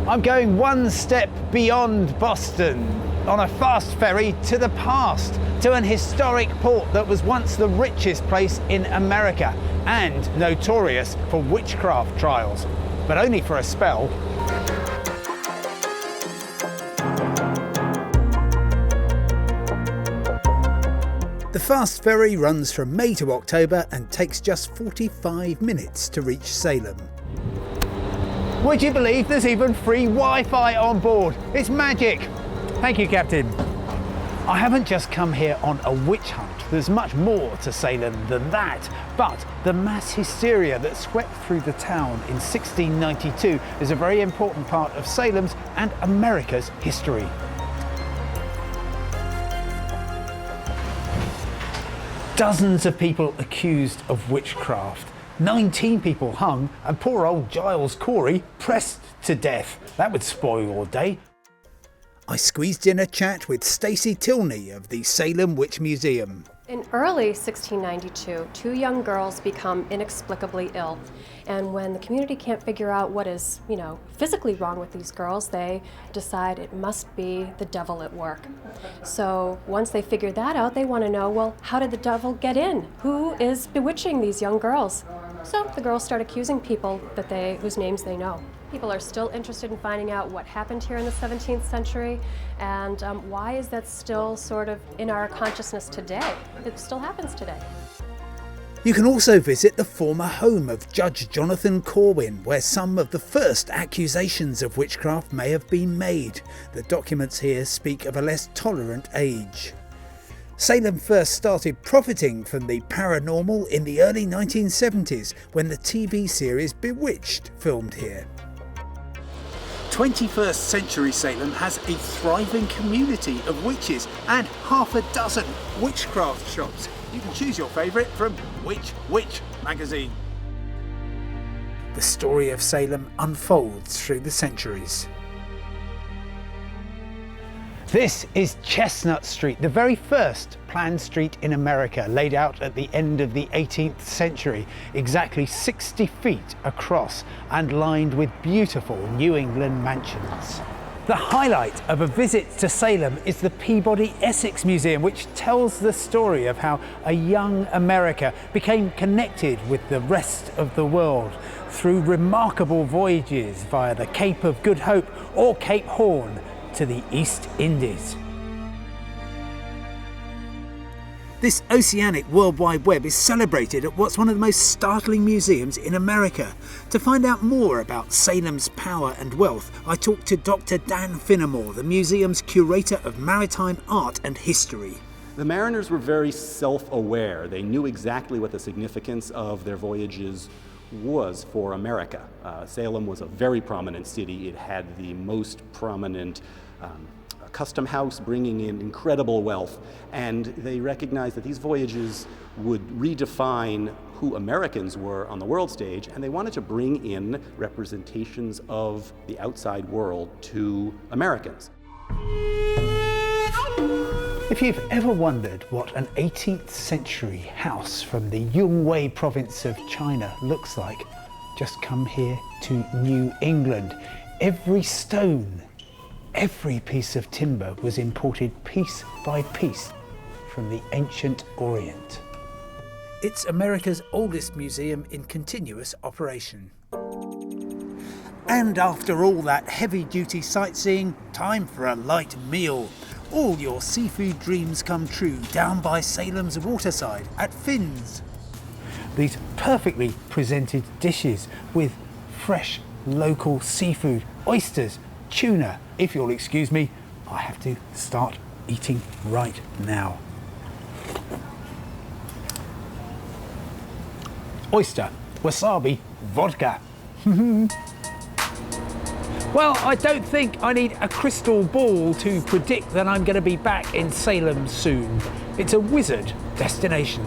I'm going one step beyond Boston on a fast ferry to the past, to an historic port that was once the richest place in America and notorious for witchcraft trials, but only for a spell. The fast ferry runs from May to October and takes just 45 minutes to reach Salem. Would you believe there's even free Wi-Fi on board? It's magic! Thank you, Captain. I haven't just come here on a witch hunt. There's much more to Salem than that. But the mass hysteria that swept through the town in 1692 is a very important part of Salem's and America's history. Dozens of people accused of witchcraft. 19 people hung, and poor old Giles Corey pressed to death. That would spoil your day. I squeezed in a chat with Stacey Tilney of the Salem Witch Museum. In early 1692, two young girls become inexplicably ill. And when the community can't figure out what is, physically wrong with these girls, they decide it must be the devil at work. So once they figure that out, they want to know, well, how did the devil get in? Who is bewitching these young girls? So the girls start accusing people whose names they know. People are still interested in finding out what happened here in the 17th century and why is that still sort of in our consciousness today? It still happens today. You can also visit the former home of Judge Jonathan Corwin, where some of the first accusations of witchcraft may have been made. The documents here speak of a less tolerant age. Salem first started profiting from the paranormal in the early 1970s when the TV series Bewitched filmed here. 21st century Salem has a thriving community of witches and half a dozen witchcraft shops. You can choose your favourite from Witch magazine. The story of Salem unfolds through the centuries. This is Chestnut Street, the very first planned street in America, laid out at the end of the 18th century, exactly 60 feet across and lined with beautiful New England mansions. The highlight of a visit to Salem is the Peabody Essex Museum, which tells the story of how a young America became connected with the rest of the world through remarkable voyages via the Cape of Good Hope or Cape Horn to the East Indies. This oceanic World Wide Web is celebrated at what's one of the most startling museums in America. To find out more about Salem's power and wealth, I talked to Dr. Dan Finnemore, the museum's curator of maritime art and history. The mariners were very self-aware. They knew exactly what the significance of their voyages was for America. Salem was a very prominent city. It had the most prominent custom house bringing in incredible wealth, and they recognized that these voyages would redefine who Americans were on the world stage, and they wanted to bring in representations of the outside world to Americans. If you've ever wondered what an 18th century house from the Yunwei province of China looks like, just come here to New England. Every stone, every piece of timber was imported piece by piece from the ancient Orient. It's America's oldest museum in continuous operation. And after all that heavy-duty sightseeing, time for a light meal. All your seafood dreams come true down by Salem's waterside at Finn's. These perfectly presented dishes with fresh local seafood, oysters, tuna. If you'll excuse me, I have to start eating right now. Oyster, wasabi, vodka. Well, I don't think I need a crystal ball to predict that I'm going to be back in Salem soon. It's a wizard destination.